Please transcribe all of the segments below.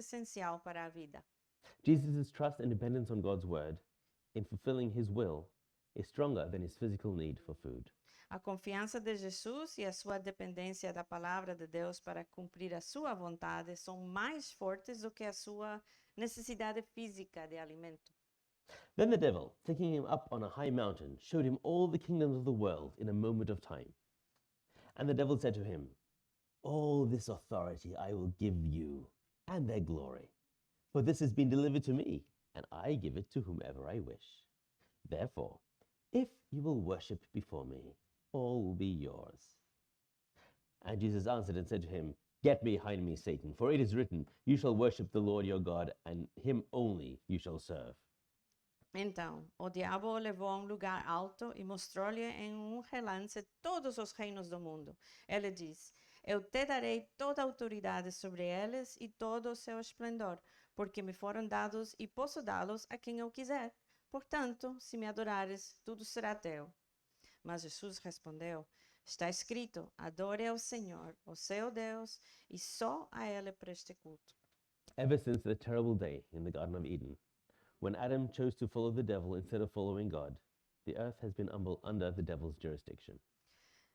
essencial para a vida. Jesus' trust and dependence on God's word in fulfilling his will is stronger than his physical need for food. A confiança de Jesus e a sua dependência da palavra de Deus para cumprir a sua vontade são mais fortes do que a sua necessidade física de alimento. Then the devil, taking him up on a high mountain, showed him all the kingdoms of the world in a moment of time. And the devil said to him, "All this authority I will give you, and their glory. For this has been delivered to me, and I give it to whomever I wish. Therefore, if you will worship before me, all will be yours." And Jesus answered and said to him, "Get behind me, Satan, for it is written, you shall worship the Lord your God, and him only you shall serve." Então, o diabo o levou a um lugar alto e mostrou-lhe em um relance todos os reinos do mundo. Ele diz: Eu te darei toda a autoridade sobre eles e todo o seu esplendor, porque me foram dados e posso dá-los a quem eu quiser. Portanto, se me adorares, tudo será teu. Mas Jesus respondeu: Está escrito: Adore ao Senhor, o seu Deus, e só a Ele preste culto. Ever since the terrible day in the Garden of Eden, when Adam chose to follow the devil instead of following God, the earth has been under the devil's jurisdiction.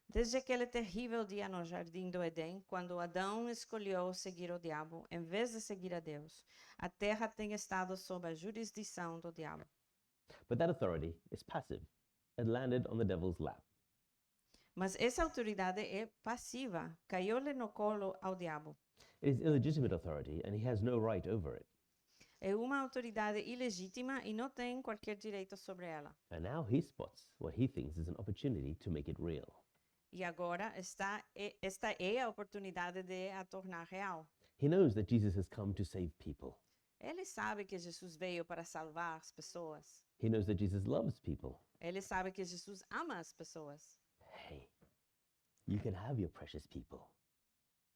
Desde aquele terrível dia no jardim do Éden, quando Adão escolheu seguir o diabo em vez de seguir a Deus, a terra tem estado sob a jurisdição do diabo. But that authority is passive. It landed on the devil's lap. Mas essa autoridade é passiva, caiu-lhe no colo ao diabo. It is illegitimate authority, and he has no right over it. É uma autoridade ilegítima e não tem qualquer direito sobre ela. And now he spots what he thinks is an opportunity to make it real. E agora esta é a oportunidade de a tornar real. He knows that Jesus has come to save people. Ele sabe que Jesus veio para salvar as pessoas. He knows that Jesus loves people. Ele sabe que Jesus ama as pessoas. Hey, you can have your precious people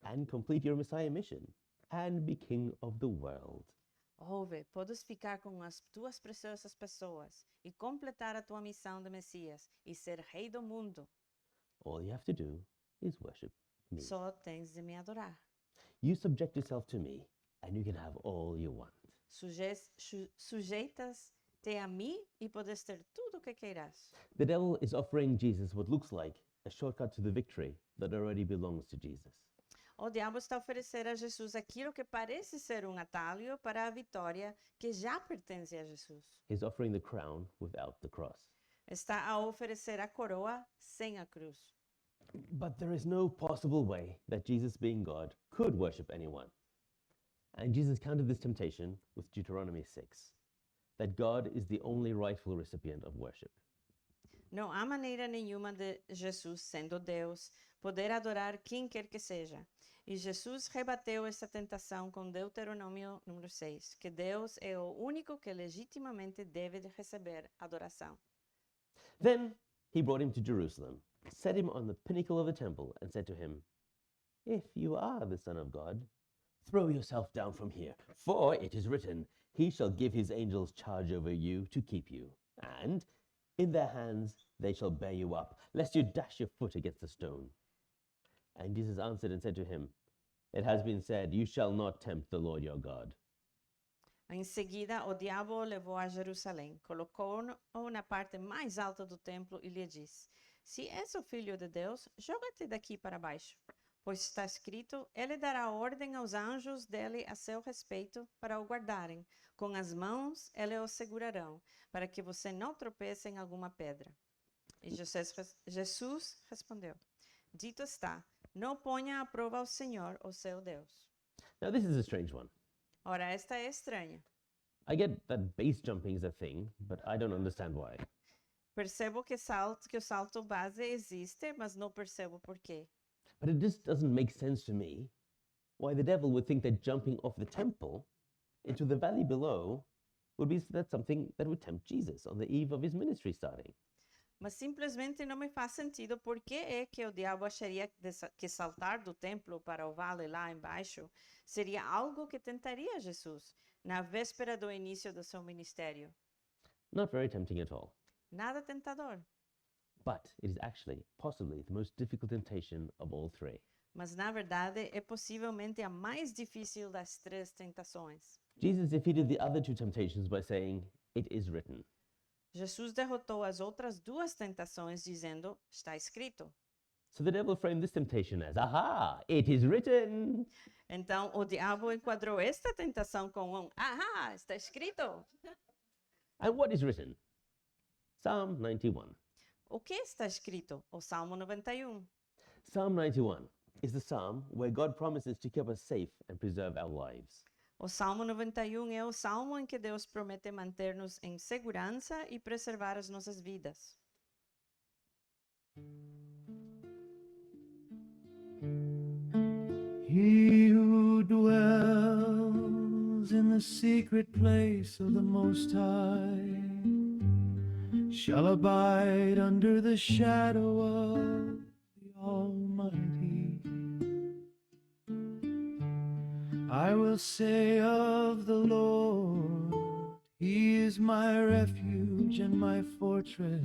and complete your Messiah mission and be king of the world. Ouve, podes ficar com as tuas preciosas pessoas e completar a tua missão de Messias e ser rei do mundo. All you have to do is worship me. Só tens de me adorar. You subject yourself to me, and you can have all you want. Sujeitas-te a mim e podes ter tudo o que queiras. The devil is offering Jesus what looks like a shortcut to the victory that already belongs to Jesus. O diabo está a oferecer a Jesus aquilo que parece ser um atalho para a vitória que já pertence a Jesus. He's offering the crown without the cross. Está a oferecer a coroa sem a cruz. But there is no possible way that Jesus, being God, could worship anyone. And Jesus countered this temptation with Deuteronomy 6, that God is the only rightful recipient of worship. Não há maneira nenhuma de Jesus, sendo Deus, poder adorar quem quer que seja. E Jesus rebateu essa tentação com Deuteronômio número 6, que Deus é o único que legitimamente deve de receber adoração. Then he brought him to Jerusalem, set him on the pinnacle of the temple, and said to him, "If you are the Son of God, throw yourself down from here, for it is written, He shall give his angels charge over you to keep you, and in their hands they shall bear you up, lest you dash your foot against a stone." And Jesus answered and said to him, "It has been said, you shall not tempt the Lord your God." Em seguida, o diabo o levou a Jerusalém, colocou-o na parte mais alta do templo e lhe disse: Se és o filho de Deus, joga-te daqui para baixo. Pois está escrito: Ele dará ordem aos anjos dele a seu respeito para o guardarem. Com as mãos ele o segurarão, para que você não tropece em alguma pedra. E Jesus respondeu: Dito está, não ponha à prova ao Senhor, o seu Deus. Now this is a strange one. Ora, esta é estranha. I get that base jumping is a thing, but I don't understand why. Percebo que o salto base existe, mas não percebo por quê. But it just doesn't make sense to me why the devil would think that jumping off the temple into the valley below would be something that would tempt Jesus on the eve of his ministry starting. Mas simplesmente não me faz sentido por que é que o diabo acharia que saltar do templo para o vale lá embaixo seria algo que tentaria Jesus na véspera do início do seu ministério. Not very tempting at all. Nada tentador. But it is actually, possibly, the most difficult temptation of all three. Mas, na verdade, é possivelmente a mais difícil das três tentações. Jesus defeated the other two temptations by saying, "It is written." Jesus derrotou as outras duas tentações dizendo, está escrito. So the devil framed this temptation as, "Aha, it is written." Então, o diabo enquadrou esta tentação com ahá, está escrito. And what is written? Psalm 91. O que está escrito? O Salmo 91. Psalm 91 is the psalm where God promises to keep us safe and preserve our lives. O Salmo 91 é o salmo em que Deus promete manter-nos em segurança e preservar as nossas vidas. He who dwells in the secret place of the Most High shall abide under the shadow of the Almighty. I will say of the Lord, He is my refuge and my fortress,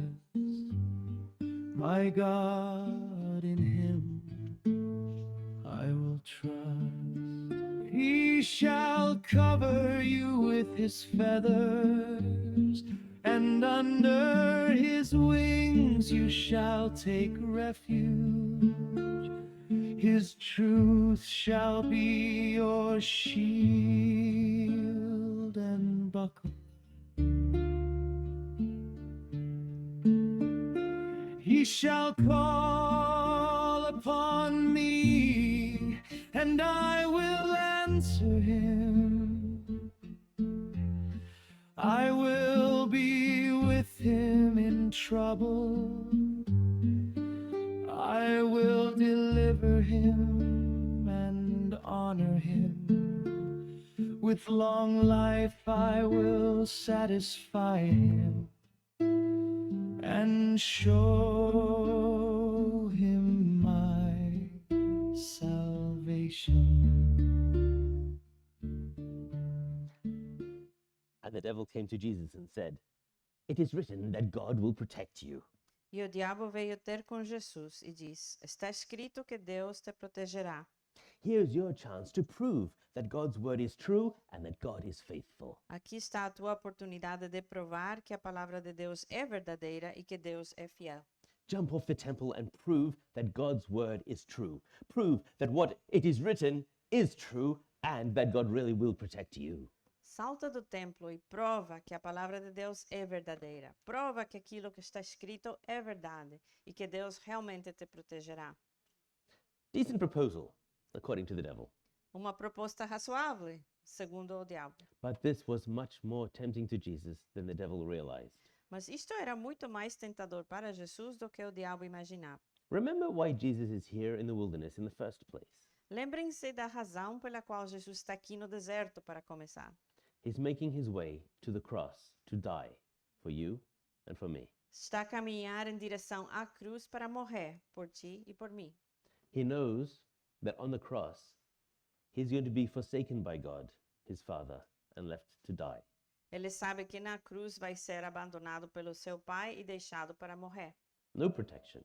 my God, in Him I will trust. He shall cover you with His feathers, and under His wings you shall take refuge. His truth shall be your shield and buckler. He shall call upon me, and I will answer him. I will be with him in trouble. I will deliver him and honor him. With long life I will satisfy him and show him my salvation. And the devil came to Jesus and said, "It is written that God will protect you." E o diabo veio ter com Jesus e diz, está escrito que Deus te protegerá. Here's your chance to prove that God's word is true and that God is faithful. Aqui está a tua oportunidade de provar que a palavra de Deus é verdadeira e que Deus é fiel. Jump off the temple and prove that God's word is true. Prove that what it is written is true and that God really will protect you. Salta do templo e prova que a palavra de Deus é verdadeira. Prova que aquilo que está escrito é verdade e que Deus realmente te protegerá. Decent proposal, according to the devil. Uma proposta razoável, segundo o diabo. But this was much more tempting to Jesus than the devil realized. Mas isto era muito mais tentador para Jesus do que o diabo imaginava. Remember why Jesus is here in the wilderness in the first place. Lembrem-se da razão pela qual Jesus está aqui no deserto para começar. He's making his way to the cross to die for you and for me. Está a caminhar em direção à cruz para morrer por ti e por mim. He knows that on the cross, he's going to be forsaken by God, his Father, and left to die. Ele sabe que na cruz vai ser abandonado pelo seu pai e deixado para morrer. No protection,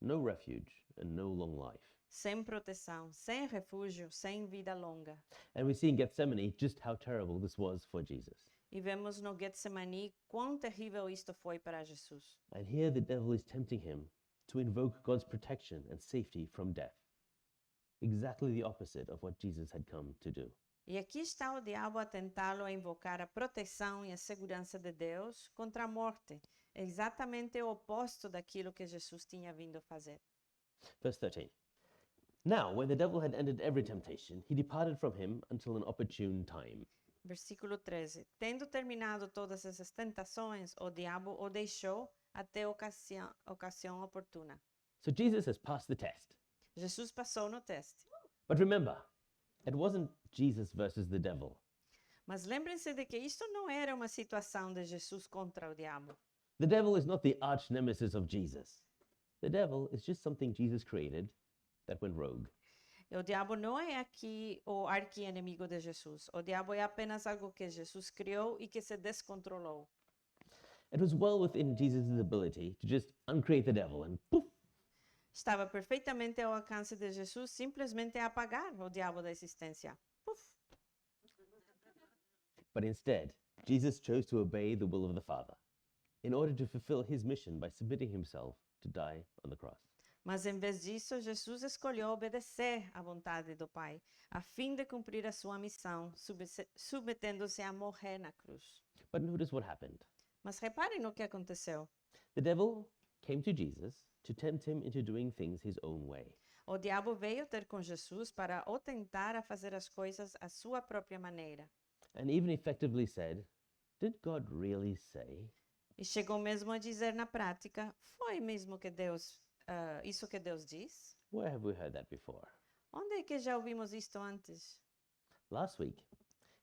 no refuge, and no long life. Sem proteção, sem refúgio, sem vida longa. And we see in Gethsemane just how terrible this was for Jesus. E vemos no Getsemani quão terrível isto foi para Jesus. And here the devil is tempting him to invoke God's protection and safety from death. Exactly the opposite of what Jesus had come to do. E aqui está o diabo a tentá-lo a invocar a proteção e a segurança de Deus contra a morte. Exatamente o oposto daquilo que Jesus tinha vindo fazer. Verse 13. Now, when the devil had ended every temptation, he departed from him until an opportune time. Versículo 13. Tendo terminado todas essas tentações, o diabo o deixou até ocasião oportuna. So Jesus has passed the test. Jesus passou no teste. But remember, it wasn't Jesus versus the devil. Mas lembrem-se de que isto não era uma situação de Jesus contra o diabo. The devil is not the arch nemesis of Jesus. The devil is just something Jesus created that went rogue. O diabo não é aqui o arqui-inimigo de Jesus. O diabo é apenas algo que Jesus criou e que se descontrolou. It was well within Jesus' ability to just uncreate the devil and poof. Estava perfeitamente ao alcance de Jesus simplesmente apagar o diabo da existência. Puf! But instead, Jesus chose to obey the will of the Father in order to fulfill his mission by submitting himself to die on the cross. Mas em vez disso, Jesus escolheu obedecer à vontade do Pai, a fim de cumprir a sua missão, submetendo-se a morrer na cruz. But notice what happened. Mas reparem no que aconteceu. The devil came to Jesus to tempt him into doing things his own way. O diabo veio ter com Jesus para o tentar a fazer as coisas à sua própria maneira. And even effectively said, "Did God really say?" E chegou mesmo a dizer na prática, foi mesmo que isso que Deus diz? Where have we heard that before? Onde é que já ouvimos isto antes? Last week,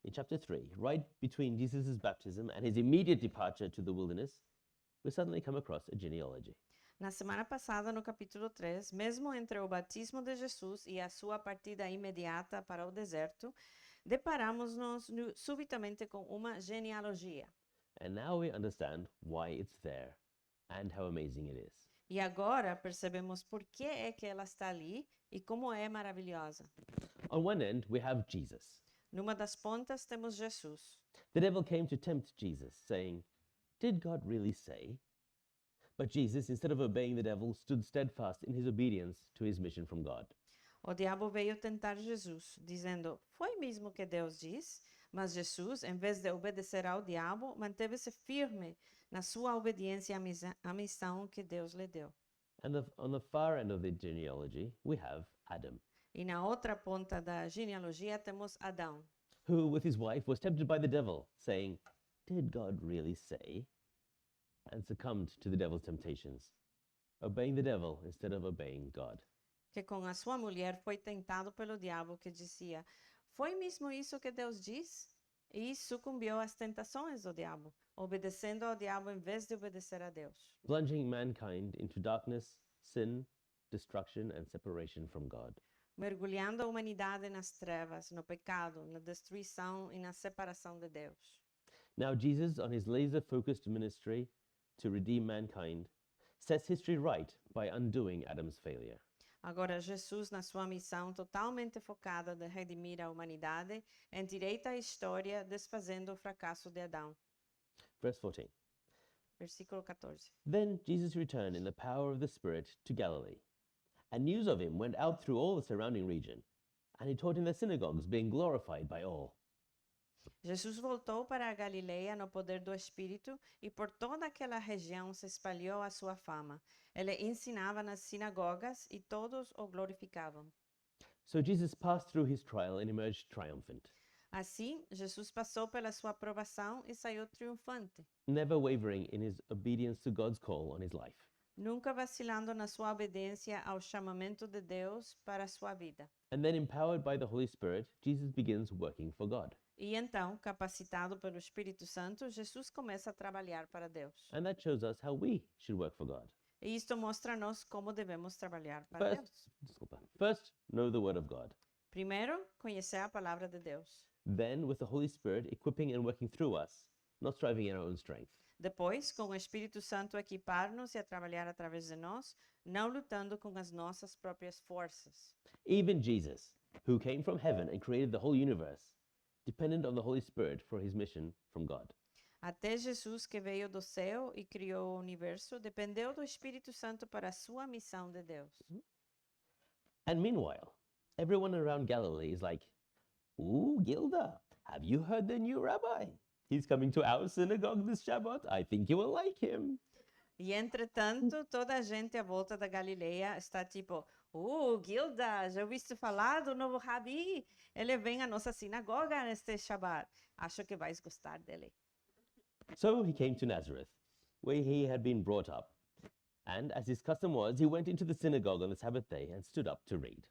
in chapter 3, right between Jesus' baptism and his immediate departure to the wilderness, we suddenly come across a genealogy. Na semana passada, no capítulo 3, mesmo entre o batismo de Jesus e a sua partida imediata para o deserto, deparamos-nos subitamente com uma genealogia. And now we understand why it's there and how amazing it is. E agora percebemos por que é que ela está ali e como é maravilhosa. On one end, we have Jesus. Numa das pontas temos Jesus. The devil came to tempt Jesus, saying, "Did God really say?" But Jesus, instead of obeying the devil, stood steadfast in his obedience to his mission from God. O diabo veio tentar Jesus, dizendo, foi mesmo que Deus diz? Mas Jesus, em vez de obedecer ao diabo, manteve-se firme na sua obediência à missão que Deus lhe deu. And on the far end of the genealogy, we have Adam, E na outra ponta da genealogia temos Adão, who, with his wife, was tempted by the devil, saying, "Did God really say?" and succumbed to the devil's temptations, obeying the devil instead of obeying God. que com a sua mulher foi tentado pelo diabo, que dizia, foi mesmo isso que Deus diz? E sucumbiu às tentações do diabo, obedecendo ao diabo em vez de obedecer a Deus, Plunging mankind into darkness, sin, destruction, and separation from God. mergulhando a humanidade nas trevas, no pecado, na destruição e na separação de Deus. Now, Jesus, on his laser focused ministry to redeem mankind, sets history right by undoing Adam's failure. Agora, Jesus, na sua missão totalmente focada de redimir a humanidade, endireita a história, desfazendo o fracasso de Adão. Verse 14. Versículo 14. Then Jesus returned in the power of the Spirit to Galilee, and news of him went out through all the surrounding region, and he taught in their synagogues, being glorified by all. Jesus voltou para a Galileia no poder do Espírito e por toda aquela região se espalhou a sua fama. Ele ensinava nas sinagogas e todos o glorificavam. So Jesus passed through his trial and emerged triumphant, Assim, Jesus passou pela sua provação e saiu triunfante, never wavering in his obedience to God's call on his life. nunca vacilando na sua obediência ao chamamento de Deus para a sua vida. And then, empowered by the Holy Spirit, Jesus begins working for God. E então, capacitado pelo Espírito Santo, Jesus começa a trabalhar para Deus. And that shows us how we should work for God. E isto mostra-nos como devemos trabalhar para Deus. First, know the Word of God. Primeiro, conhecer a palavra de Deus. Then, with the Holy Spirit equipping and working through us, not striving in our own strength. Depois, com o Espírito Santo a equipar-nos e a trabalhar através de nós, não lutando com as nossas próprias forças. Even Jesus, who came from heaven and created the whole universe, depended on the Holy Spirit for his mission from God. Até Jesus, que veio do céu e criou o universo, dependeu do Espírito Santo para a sua missão de Deus. And meanwhile, everyone around Galilee is like, "Ooh, Gilda, have you heard the new rabbi? He's coming to our synagogue this Shabbat. I think you will like him." E, entretanto, toda a gente à volta da Galileia está tipo, Gilda, já ouviste falar do novo Rabi? Ele vem à nossa sinagoga neste Shabbat. Acho que vais gostar dele. So he came to Nazareth, where he had been brought up. And as his custom was, he went into the synagogue on the Sabbath day and stood up to read.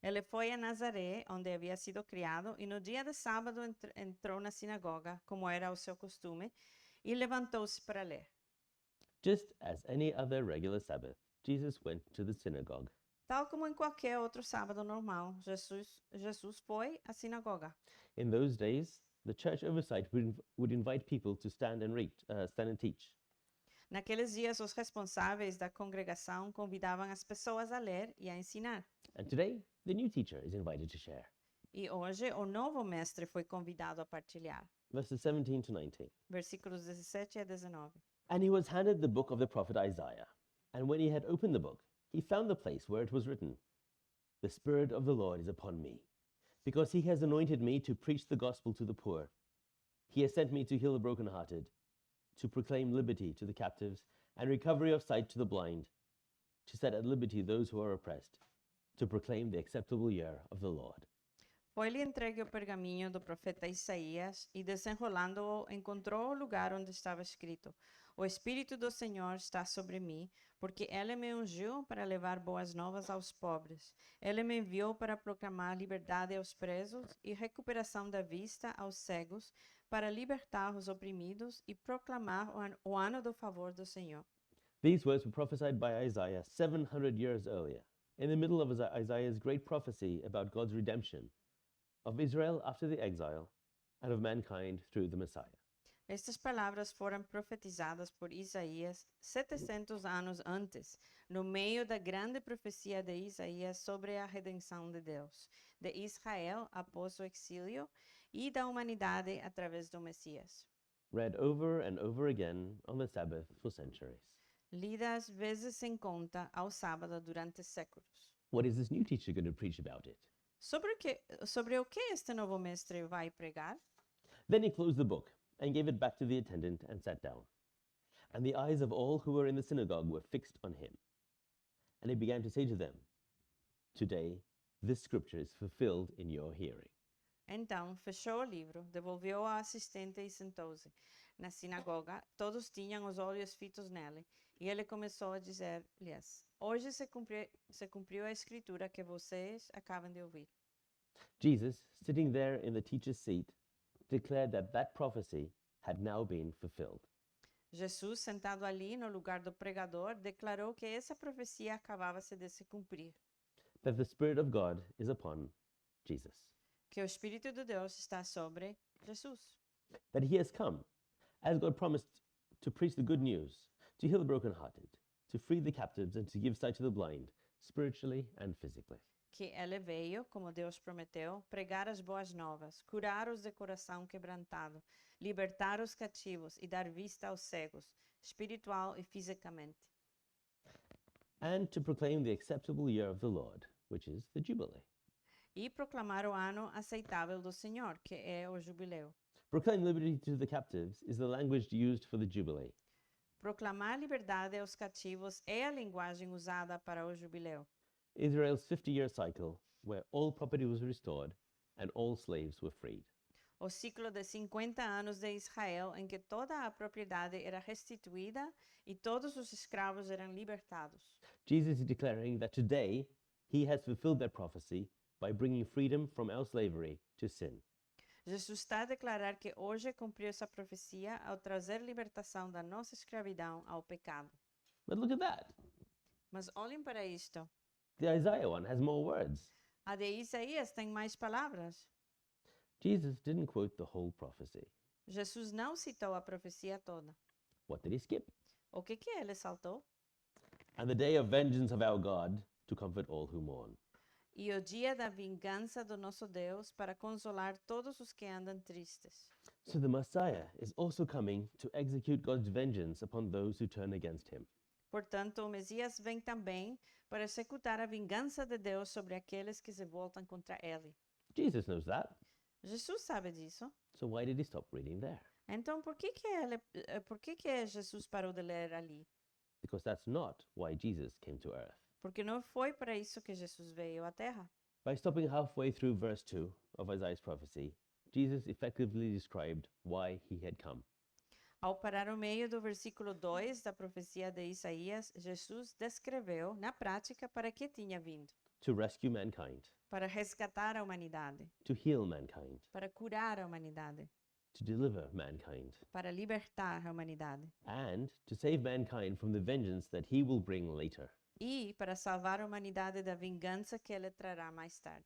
Ele foi a Nazaré, onde havia sido criado, e no dia de sábado entrou na sinagoga, como era o seu costume, e levantou-se para ler. Just as any other regular Sabbath, Jesus went to the synagogue. Tal como em qualquer outro sábado normal, Jesus foi à sinagoga. In those days, the church oversight would invite people to stand and teach. Naqueles dias, os responsáveis da congregação convidavam as pessoas a ler e a ensinar. And today, the new teacher is invited to share. E hoje, o novo mestre foi convidado a partilhar. Verses 17 to 19. Versículos 17 a 19. And he was handed the book of the prophet Isaiah. And when he had opened the book, he found the place where it was written, "The Spirit of the Lord is upon me, because he has anointed me to preach the gospel to the poor. He has sent me to heal the brokenhearted, to proclaim liberty to the captives, and recovery of sight to the blind, to set at liberty those who are oppressed, to proclaim the acceptable year of the Lord." Foi-lhe entregue o pergaminho do profeta Isaías e, desenrolando-o, encontrou o lugar onde estava escrito: O Espírito do Senhor está sobre mim, porque Ele me ungiu para levar boas novas aos pobres. Ele me enviou para proclamar liberdade aos presos e recuperação da vista aos cegos, para libertar os oprimidos e proclamar o ano do favor do Senhor. These words were prophesied by Isaiah 700 years earlier, in the middle of Isaiah's great prophecy about God's redemption of Israel after the exile and of mankind through the Messiah. Estas palavras foram profetizadas por Isaías 700 anos antes, no meio da grande profecia de Isaías sobre a redenção de Deus, de Israel após o exílio e da humanidade através do Messias. Read over and over again on the Sabbath for centuries. Lidas vezes sem conta ao sábado durante séculos. What is this new teacher going to preach about it? Sobre o que este novo mestre vai pregar? Then he closed the book and gave it back to the attendant and sat down. And the eyes of all who were in the synagogue were fixed on him. And he began to say to them, "Today, this scripture is fulfilled in your hearing." Então, fechou o livro, devolveu ao assistente e sentou-se. Na sinagoga, todos tinham os olhos fitos nele, e ele começou a dizer-lhes: Hoje se cumpriu a escritura que vocês acabam de ouvir. Jesus, sitting there in the teacher's seat, declared that prophecy had now been fulfilled. Jesus, sentado ali no lugar do pregador, declarou que essa profecia acabava-se de se cumprir, That the Spirit of God is upon Jesus. que o Espírito de Deus está sobre Jesus, That he has come, as God promised, to preach the good news, to heal the brokenhearted, to free the captives, and to give sight to the blind, spiritually and physically. que ele veio, como Deus prometeu, pregar as boas novas, curar os de coração quebrantado, libertar os cativos e dar vista aos cegos, espiritual e fisicamente, And to proclaim the acceptable year of the Lord, which is the Jubilee. e proclamar o ano aceitável do Senhor, que é o jubileu. Proclaim liberty to the captives is the language used for the Jubilee. Proclamar liberdade aos cativos é a linguagem usada para o jubileu. Israel's 50-year cycle, where all property was restored and all slaves were freed. O ciclo de 50 anos de Israel, em que toda a propriedade era restituída e todos os escravos eram libertados. Jesus is declaring that today he has fulfilled that prophecy by bringing freedom from our slavery to sin. Jesus está a declarar que hoje cumpriu essa profecia ao trazer libertação da nossa escravidão ao pecado. But look at that. Mas olhem para isto. The Isaiah one has more words. A de Isaías tem mais palavras. Jesus didn't quote the whole prophecy. Jesus não citou a profecia toda. What did he skip? O que ele saltou? And the day of vengeance of our God to comfort all who mourn. E o dia da vingança do nosso Deus para consolar todos os que andam tristes. So the Messiah is also coming to execute God's vengeance upon those who turn against him. Portanto, o Messias vem também para executar a vingança de Deus sobre aqueles que se voltam contra ele. Jesus knows that. Jesus sabe disso. So why did he stop reading there? Então, por que Jesus parou de ler ali? Because that's not why Jesus came to earth. Porque não foi para isso que Jesus veio à Terra. By stopping halfway through verse 2 of Isaiah's prophecy, Jesus effectively described why he had come. Ao parar no meio do versículo 2 da profecia de Isaías, Jesus descreveu, na prática, para que tinha vindo. To rescue mankind, Para resgatar a humanidade, to heal mankind, para curar a humanidade, to deliver mankind, para libertar a humanidade and to save mankind from the vengeance that he will bring later. e para salvar a humanidade da vingança que ele trará mais tarde.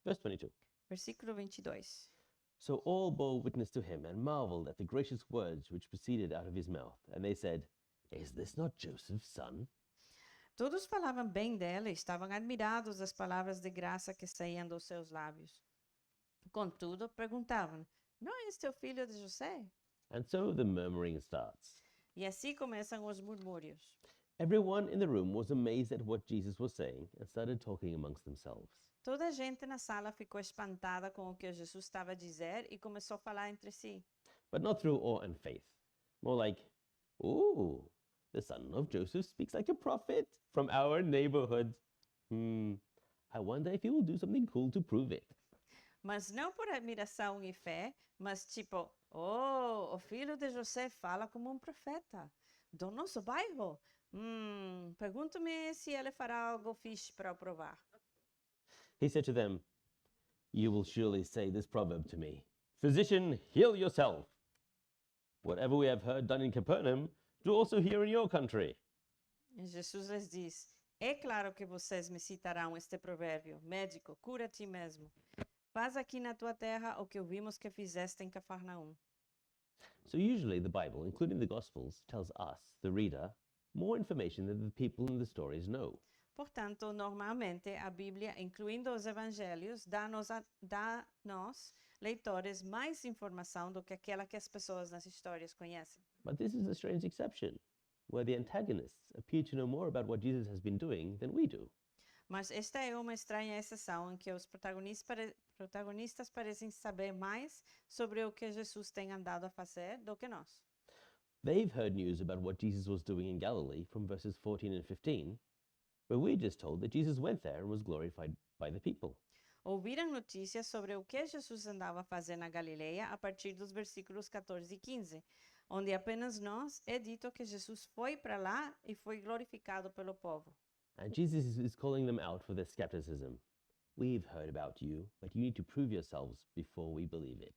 Verse 22. Versículo 22. So all bore witness to him and marveled at the gracious words which proceeded out of his mouth. And they said, Is this not Joseph's son? Todos falavam bem dela e estavam admirados das palavras de graça que saíam dos seus lábios. Contudo, perguntavam: não é este o filho de José? And so the murmuring starts. E assim começam os murmúrios. Everyone in the room was amazed at what Jesus was saying and started talking amongst themselves. Toda a gente na sala ficou espantada com o que Jesus estava a dizer e começou a falar entre si. But not through awe and faith. More like, ooh, the son of Joseph speaks like a prophet from our neighborhood. I wonder if he will do something cool to prove it. Mas não por admiração e fé, mas tipo, oh, o filho de José fala como um profeta do nosso bairro. Pergunto-me se ele fará algo fixe para o provar. He said to them, you will surely say this proverb to me, Physician, heal yourself. Whatever we have heard done in Capernaum, do also here in your country. E Jesus lhes diz: é claro que vocês me citarão este provérbio: médico, cura a ti mesmo. Faz aqui na tua terra o que ouvimos que fizeste em Cafarnaum. So usually the Bible, including the Gospels, tells us, the reader, more information than the people in the stories know. Portanto, normalmente, a Bíblia, incluindo os evangelhos, dá-nos, leitores, mais informação do que aquela que as pessoas nas histórias conhecem. But this is a strange exception, where the antagonists appear to know more about what Jesus has been doing than we do. Mas esta é uma estranha exceção em que os protagonistas parecem saber mais sobre o que Jesus tem andado a fazer do que nós. They've heard news about what Jesus was doing in Galilee from verses 14 and 15, but we're just told that Jesus went there and was glorified by the people. Ouviram notícias sobre o que Jesus andava a fazer na Galileia a partir dos versículos 14 e 15, onde apenas nós é dito que Jesus foi para lá e foi glorificado pelo povo. And Jesus is calling them out for their skepticism. We've heard about you, but you need to prove yourselves before we believe it.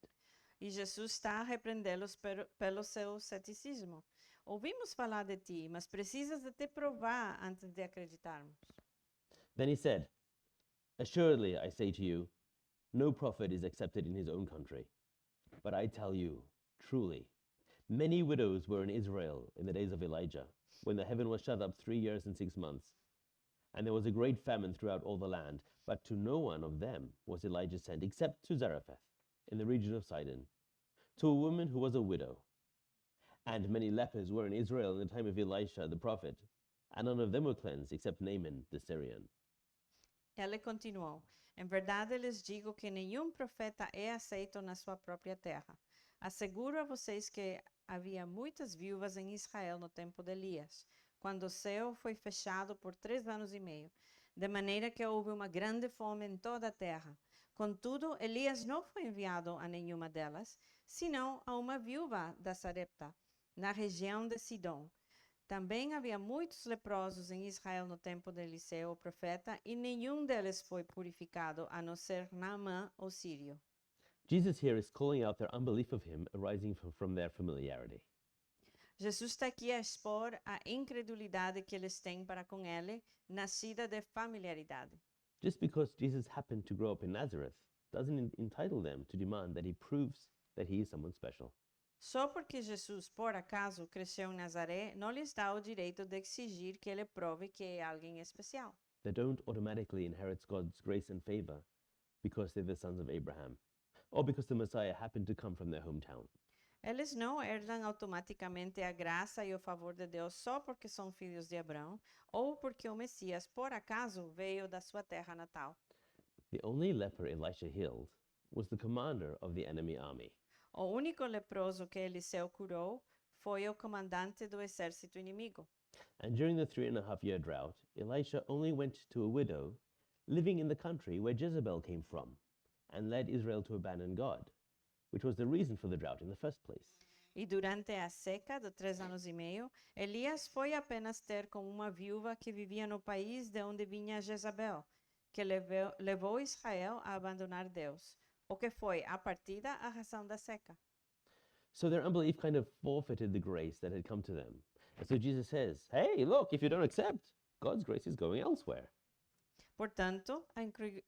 E Jesus está a repreendê-los pelo seu ceticismo. Ouvimos falar de ti, mas precisas de te provar antes de acreditarmos. Then he said, Assuredly, I say to you, no prophet is accepted in his own country. But I tell you, truly, many widows were in Israel in the days of Elijah, when the heaven was shut up 3 years and 6 months. And there was a great famine throughout all the land, but to no one of them was Elijah sent, except to Zarephath, in the region of Sidon, to a woman who was a widow. And many lepers were in Israel in the time of Elisha the prophet, and none of them were cleansed, except Naaman the Syrian. Ele continuou: em verdade lhes digo que nenhum profeta é aceito na sua própria terra. Asseguro a vocês que havia muitas viúvas em Israel no tempo de Elias, quando o céu foi fechado por 3 anos e meio, de maneira que houve uma grande fome em toda a terra. Contudo, Elias não foi enviado a nenhuma delas, senão a uma viúva da Sarepta, na região de Sidom. Também havia muitos leprosos em Israel no tempo de Eliseu, o profeta, e nenhum deles foi purificado, a não ser Naamã, o sírio. Jesus here is calling out their unbelief of him arising from their familiarity. Jesus está aqui a expor a incredulidade que eles têm para com ele, nascida de familiaridade. Just because Jesus happened to grow up in Nazareth doesn't entitle them to demand that he proves that he is someone special. Só porque Jesus, por acaso, cresceu em Nazaré, não lhes dá o direito de exigir que ele prove que é alguém especial. They don't automatically inherit God's grace and favor because they're the sons of Abraham, or because the Messiah happened to come from their hometown. Eles não herdam automaticamente a graça e o favor de Deus só porque são filhos de Abraão, ou porque o Messias, por acaso, veio da sua terra natal. The only leper Elisha healed was the commander of the enemy army. O único leproso que Eliseu curou foi o comandante do exército inimigo. And during the 3.5-year drought, Elisha only went to a widow living in the country where Jezebel came from and led Israel to abandon God, which was the reason for the drought in the first place. E durante a seca de 3 anos e meio, Elias foi apenas ter com uma viúva que vivia no país de onde vinha Jezabel, que levou Israel a abandonar Deus, o que foi, a partida, a razão da seca. So their unbelief kind of forfeited the grace that had come to them. And so Jesus says, hey, look, if you don't accept, God's grace is going elsewhere. Portanto, a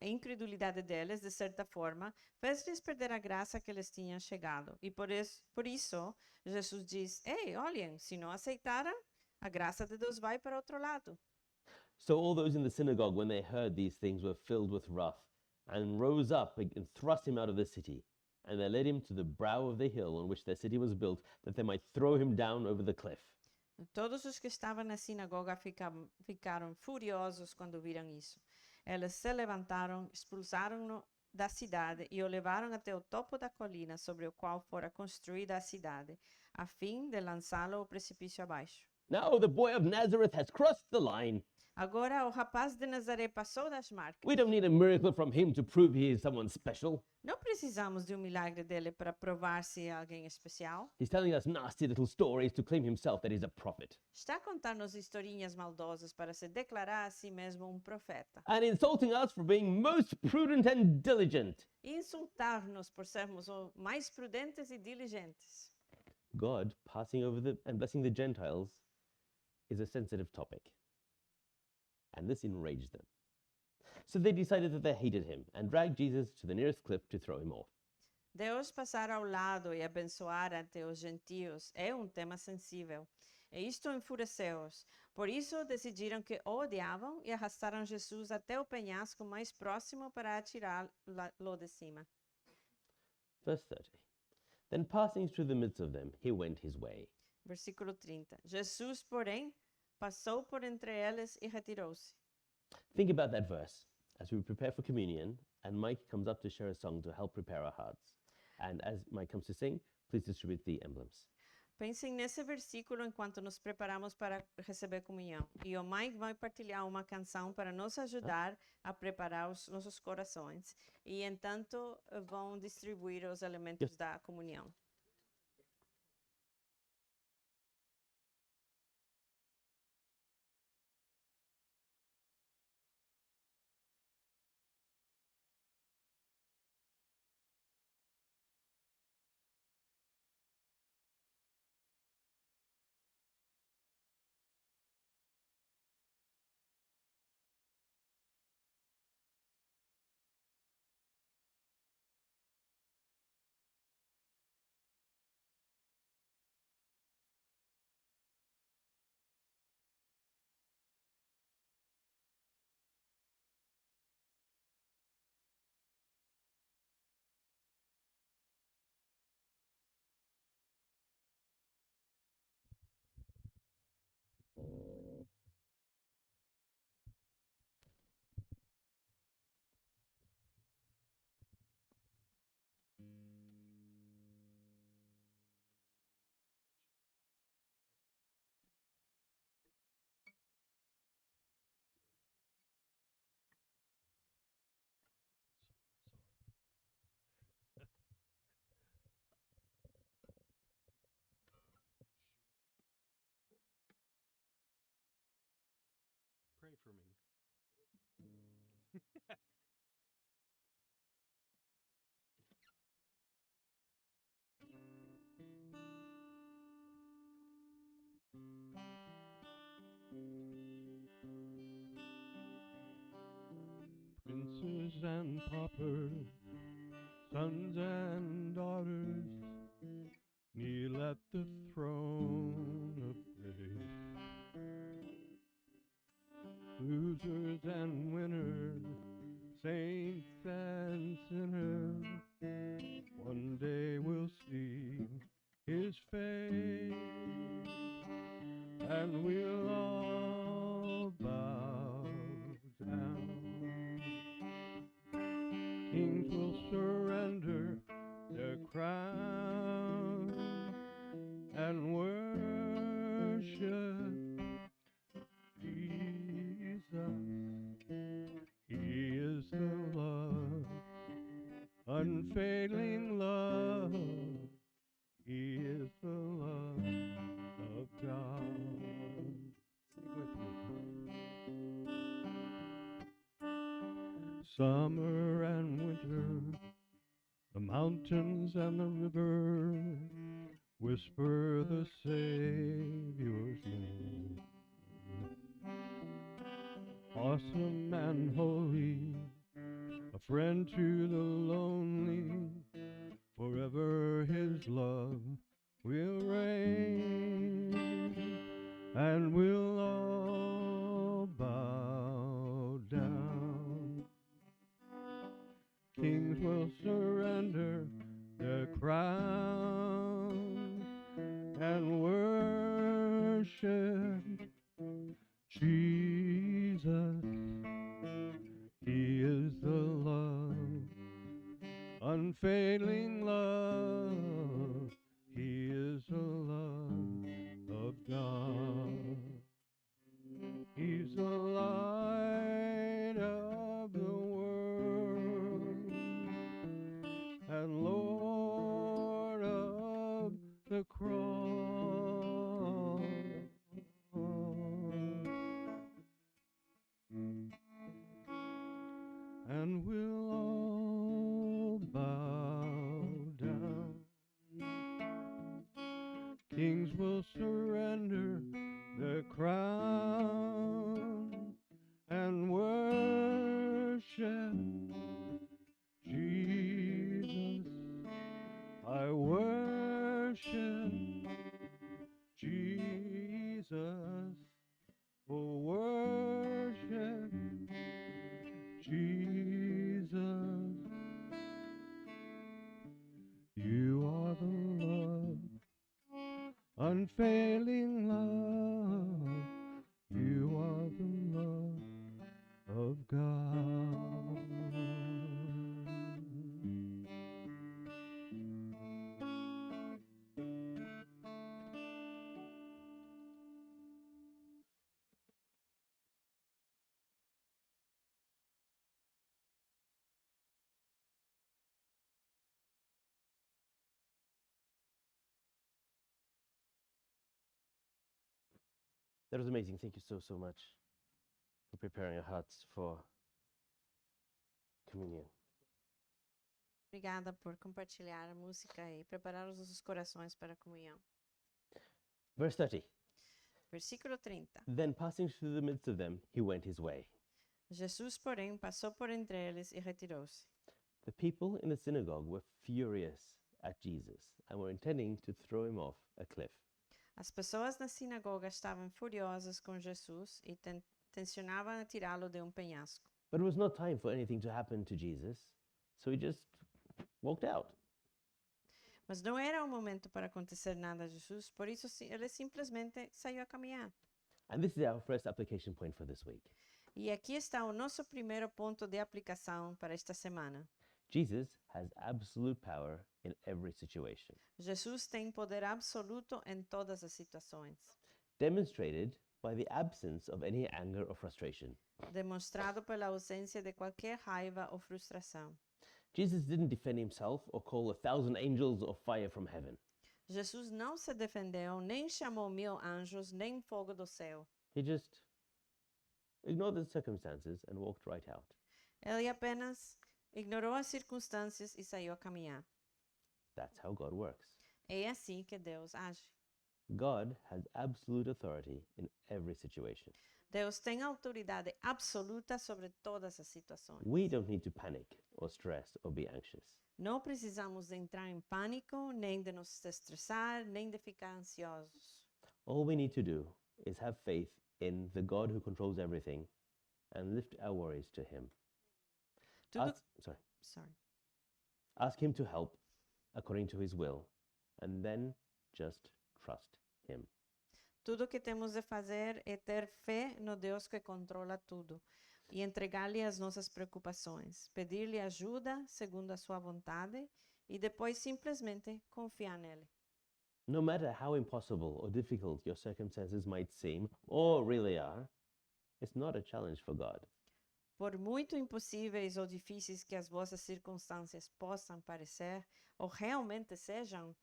incredulidade deles, de certa forma, fez-lhes perder a graça que lhes tinha chegado. E por isso, Jesus diz, ei, olhem, se não aceitaram, A graça de Deus vai para outro lado. So all those in the synagogue, when they heard these things, were filled with wrath, and rose up and thrust him out of the city. And they led him to the brow of the hill on which their city was built, that they might throw him down over the cliff. Todos os que estavam na sinagoga ficaram furiosos quando viram isso. Eles se levantaram, expulsaram-no da cidade e o levaram até o topo da colina sobre o qual fora construída a cidade, a fim de lançá-lo ao precipício abaixo. Now the boy of Nazareth has crossed the line. Agora o rapaz de Nazaré passou das marcas. We don't need a miracle from him to prove he is someone special. Não precisamos de milagre dele para provar se é alguém especial. He's telling us nasty little stories to claim himself that he's a prophet, Está a contar-nos historinhas maldosas para se declarar a si mesmo profeta. and insulting us for being most prudent and diligent. E insultar-nos por sermos os mais prudentes e diligentes. God passing over and blessing the Gentiles is a sensitive topic. And this enraged them. So they decided that they hated him and dragged Jesus to the nearest cliff to throw him off. Deus passar ao lado e abençoar até os gentios é tema sensível. E isto enfureceu-os. Por isso decidiram que o odiavam e arrastaram Jesus até o penhasco mais próximo para atirá-lo de cima. Verse 30. Then passing through the midst of them, he went his way. Versículo 30. Jesus, porém, passou por entre eles e retirou-se. Think about that verse as we prepare for communion, and Mike comes up to share a song to help prepare our hearts. And as Mike comes to sing, please distribute the emblems. Pensem nesse versículo enquanto nos preparamos para receber comunhão. E o Mike vai partilhar uma canção para nos ajudar a preparar os nossos corações. E, entanto, vão distribuir os elementos da comunhão. Pray for me. Princes and paupers, sons and daughters, kneel at the throne of grace. Losers and winners, saints and sinners, one day we'll see his face, and we'll all bow down. Kings will surrender their crown and worship Jesus. He is the love, unfailing love. He is the love of God. Sing with me. Summer and winter, the mountains and the rivers whisper the Savior's name. Awesome and holy, a friend to the lonely, forever his love will reign, and the cross. And we'll all bow down. Kings will surrender their crown and worship Jesus. I worship Jesus. Oh, worship Jesus. You are the love, unfailing love. You are the love of God. That was amazing. Thank you so much for preparing our hearts for communion. Obrigada por compartilhar a música e preparar os nossos corações para a comunhão. Verse 30. Versículo 30. Then passing through the midst of them, he went his way. Jesus, porém, passou por entre eles e retirou-se. The people in the synagogue were furious at Jesus and were intending to throw him off a cliff. As pessoas na sinagoga estavam furiosas com Jesus e tensionavam tirá-lo de penhasco. But it was not time for anything to happen to Jesus, so he just walked out. Mas não era o momento para acontecer nada a Jesus, por isso ele simplesmente saiu a caminhar. And this is our first application point for this week. E aqui está o nosso primeiro ponto de aplicação para esta semana. Jesus has absolute power in every situation, Jesus tem poder absoluto em todas as situações, demonstrated by the absence of any anger or frustration. demonstrado pela ausência de qualquer raiva ou frustração. Jesus didn't defend himself or call 1,000 angels or fire from heaven. Jesus não se defendeu, nem chamou 1000 anjos, nem fogo do céu. He just ignored the circumstances and walked right out. Ele apenas ignorou as circunstâncias e saiu a caminhar. That's how God works. É assim que Deus age. God has absolute authority in every situation. Deus tem autoridade absoluta sobre todas as situações. We don't need to panic or stress or be anxious. Não precisamos de entrar em pânico, nem de nos estressar, nem de ficar ansiosos. All we need to do is have faith in the God who controls everything and lift our worries to him. Tudo... Sorry. Ask him to help according to his will and then just trust him. Tudo que temos de fazer é ter fé no Deus que controla tudo e entregar-lhe as nossas preocupações, pedir-lhe ajuda segundo a sua vontade e depois simplesmente confiar nele. No matter how impossible or difficult your circumstances might seem or really are, it's not a challenge for God. Por muito impossíveis ou difíceis que as vossas circunstâncias possam parecer ou realmente sejam,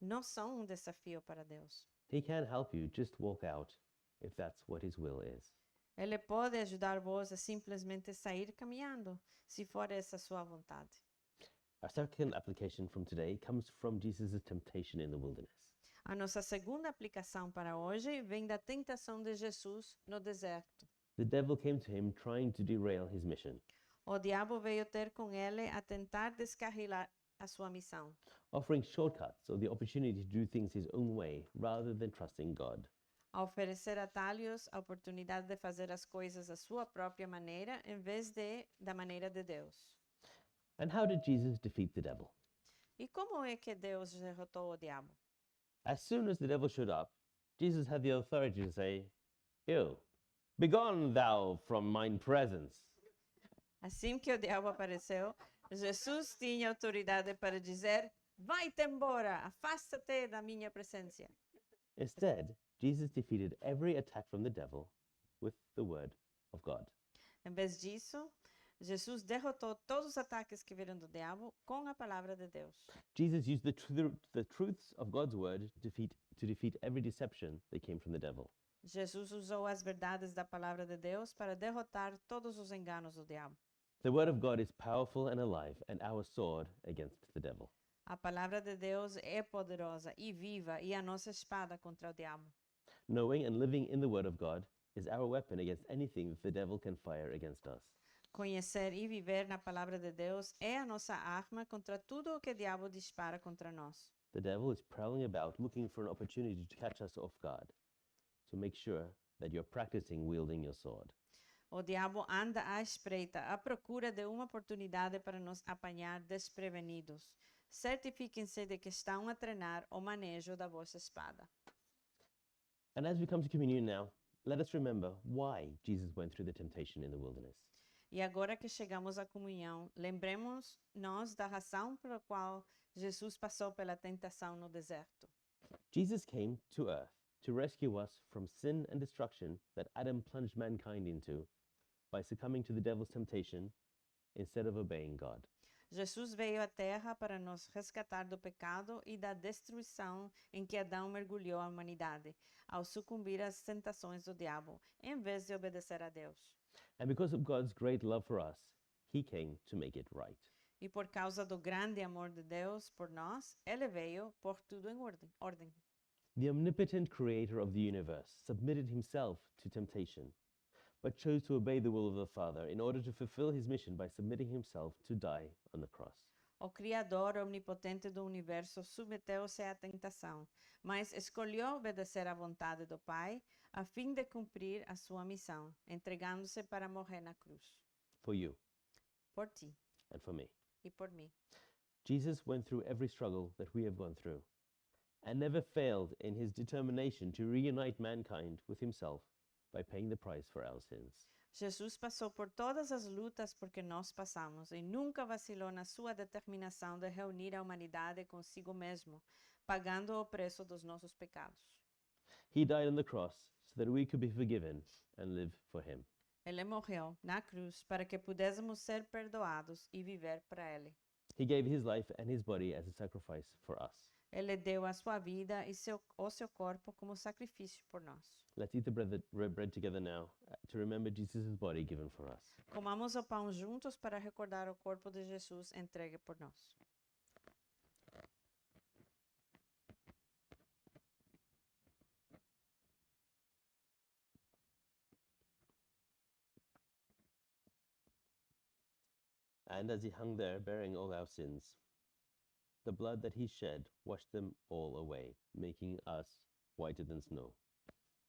não são desafio para Deus. He can help you just walk out if that's what his will is. Ele pode ajudar-vos a simplesmente sair caminhando, se for essa a sua vontade. Our second application from today comes from Jesus' temptation in the wilderness. A nossa segunda aplicação para hoje vem da tentação de Jesus no deserto. The devil came to him trying to derail his mission, O diabo veio ter com ele a tentar descarrilar a sua missão, offering shortcuts or the opportunity to do things his own way rather than trusting God. a oferecer atalhos, a oportunidade de fazer as coisas à sua própria maneira, em vez da maneira de Deus. And how did Jesus defeat the devil? E como é que Deus derrotou o diabo? As soon as the devil showed up, Jesus had the authority to say, "Ew, begone thou from mine presence." Assim que o diabo apareceu, Jesus tinha autoridade para dizer: vai-te embora, afasta-te da minha presença. Instead, Jesus defeated every attack from the devil with the word of God. Em vez disso, Jesus derrotou todos os ataques que vieram do diabo com a palavra de Deus. Jesus used the truths of God's word to defeat every deception that came from the devil. Jesus usou as verdades da palavra de Deus para derrotar todos os enganos do diabo. The word of God is powerful and alive and our sword against the devil. A palavra de Deus é poderosa e viva e a nossa espada contra o diabo. Knowing and living in the word of God is our weapon against anything that the devil can fire against us. Conhecer e viver na palavra de Deus é a nossa arma contra tudo o que o diabo dispara contra nós. The devil is prowling about looking for an opportunity to catch us off guard. So make sure that you're practicing wielding your sword. O diabo anda à espreita, à procura de uma oportunidade para nos apanhar desprevenidos. Certifiquem-se de que estão a treinar o manejo da vossa espada. And as we come to communion now, let us remember why Jesus went through the temptation in the wilderness. E agora que chegamos à comunhão, lembremos-nos da razão pela qual Jesus passou pela tentação no deserto. Jesus came to earth to rescue us from sin and destruction that Adam plunged mankind into by succumbing to the devil's temptation instead of obeying God. Jesus veio à terra para nos resgatar do pecado e da destruição em que Adão mergulhou a humanidade, ao sucumbir às tentações do diabo, em vez de obedecer a Deus. And because of God's great love for us, he came to make it right. E por causa do grande amor de Deus por nós, ele veio pôr tudo em ordem. The omnipotent creator of the universe submitted himself to temptation, but chose to obey the will of the Father in order to fulfill his mission by submitting himself to die on the cross. O Criador omnipotente do universo submeteu-se à tentação, mas escolheu obedecer à vontade do Pai a fim de cumprir a sua missão, entregando-se para morrer na cruz. For you Por ti and for me. e por mim. Jesus went through every struggle that we have gone through and never failed in his determination to reunite mankind with himself by paying the price for our sins. Jesus passou por todas as lutas porque nós passamos e nunca vacilou na sua determinação de reunir a humanidade consigo mesmo, pagando o preço dos nossos pecados. He died on the cross so that we could be forgiven and live for him. Ele morreu na cruz para que pudéssemos ser perdoados e viver para Ele. He gave his life and his body as a sacrifice for us. Ele deu a sua vida e o seu corpo como sacrifício por nós. Let's eat the bread together now to remember Jesus' body given for us. Comamos o pão juntos para recordar o corpo de Jesus entregue por nós. And as he hung there bearing all our sins, the blood that he shed washed them all away, making us whiter than snow.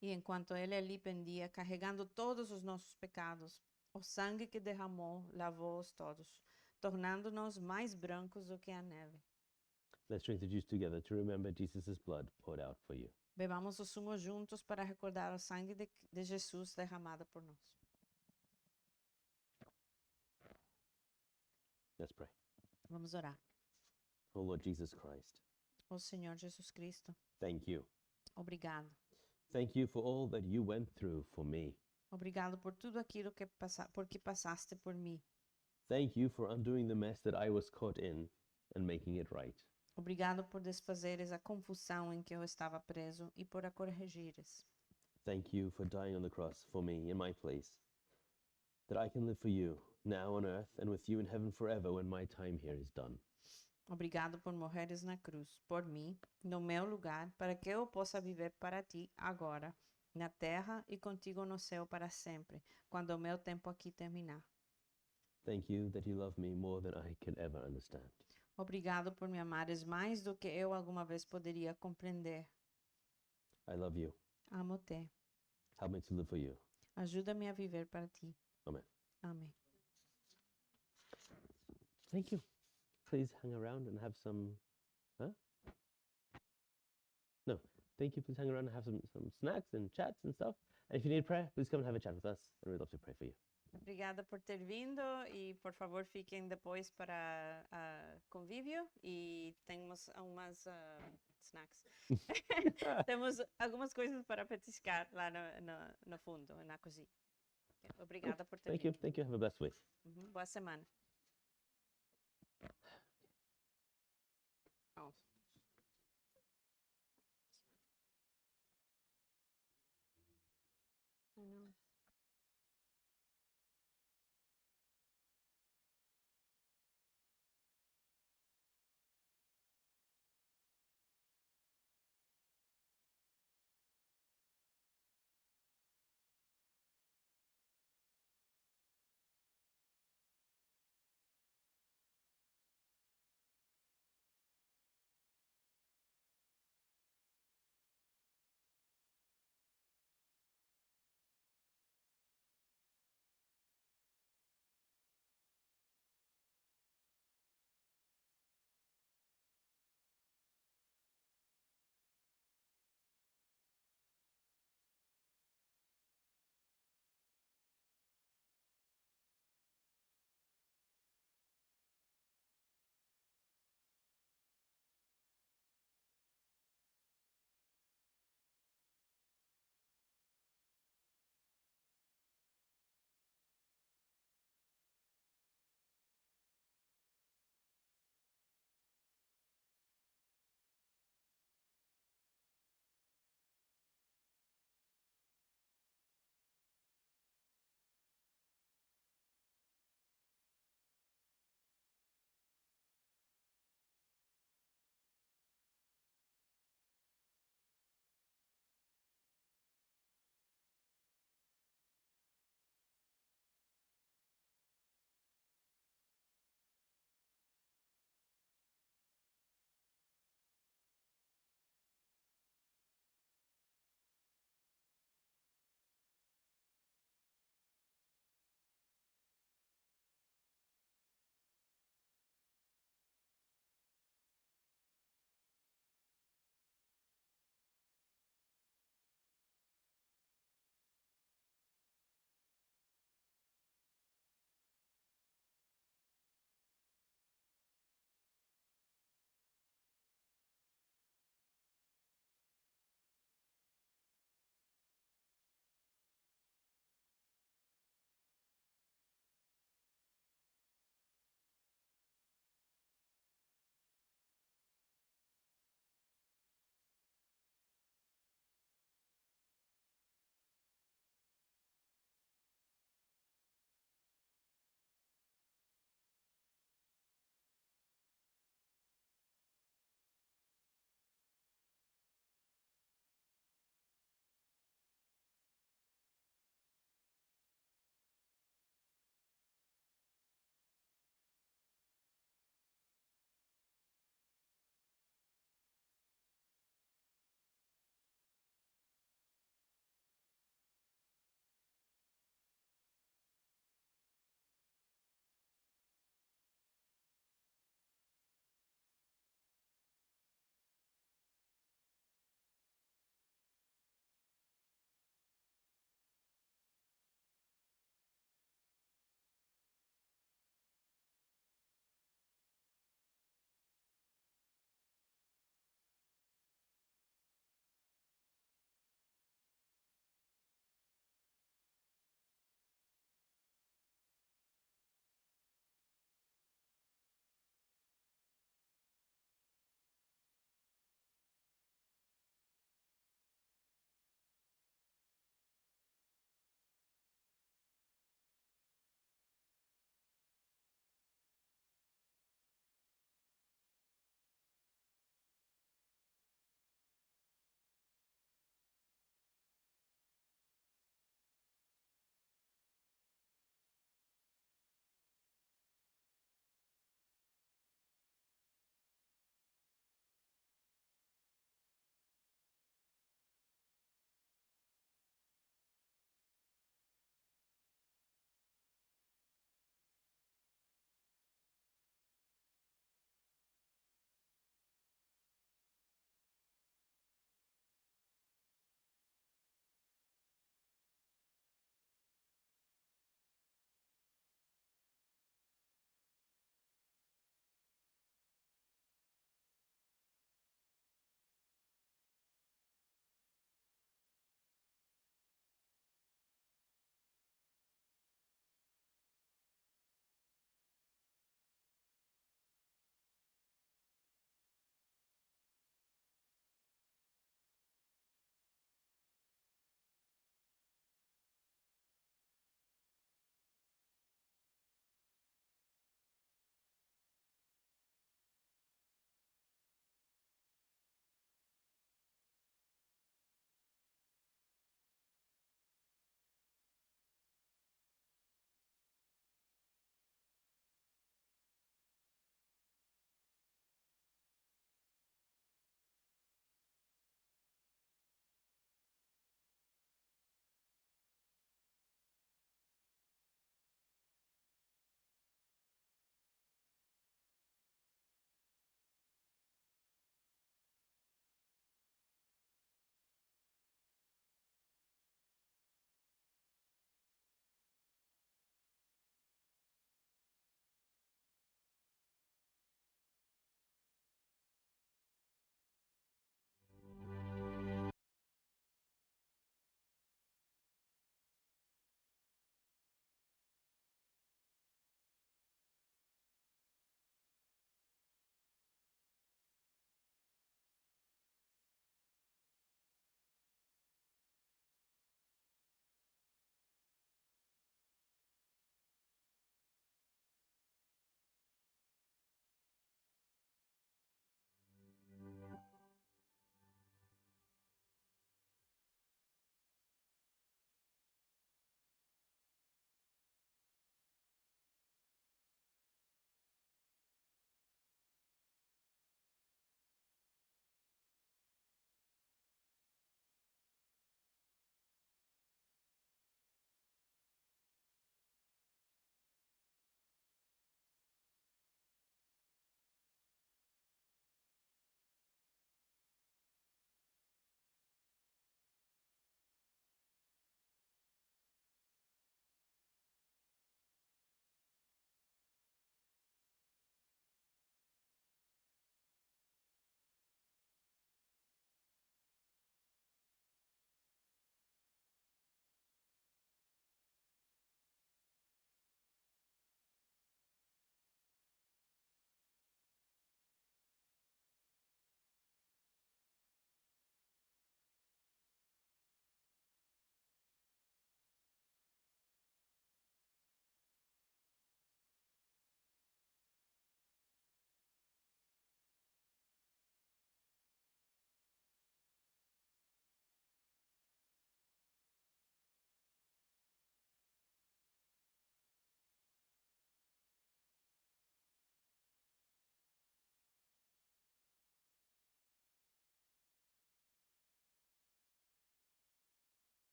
E enquanto ele ali pendia, carregando todos os nossos pecados, o sangue que derramou lavou-os todos, tornando-nos mais brancos do que a neve. Let's drink the juice together to remember Jesus' blood poured out for you. Bebamos o sumo juntos para recordar o sangue de Jesus derramado por nós. Let's pray. Vamos orar. Oh Lord Jesus Christ, Ó Senhor Jesus Cristo, thank you. obrigado. Thank you for all that you went through for me. Obrigado por tudo aquilo que passaste por mim. Thank you for undoing the mess that I was caught in and making it right. Obrigado por desfazeres a confusão em que eu estava preso e por a corrigires. Thank you for dying on the cross for me in my place, that I can live for you now on earth and with you in heaven forever when my time here is done. Obrigado por morreres na cruz, por mim, no meu lugar, para que eu possa viver para ti agora, na terra e contigo no céu para sempre, quando o meu tempo aqui terminar. Thank you that you love me more than I could ever understand. Obrigado por me amares mais do que eu alguma vez poderia compreender. I love you. Amo-te. Help me to live for you. Ajuda-me a viver para ti. Amen. Amém. Thank you. Please hang around and have some. Huh? No. Thank you. Please hang around and have some snacks and chats and stuff. And if you need prayer, please come and have a chat with us. And we'd love to pray for you. Obrigada por ter vindo e, por favor, fiquem depois para convívio e temos algumas snacks. Temos algumas coisas para petiscar lá no fundo, na cozinha. Obrigada por ter Thank you. vindo. Thank you. Have a blessed week. Boa semana. Ó. Ai, não.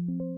you.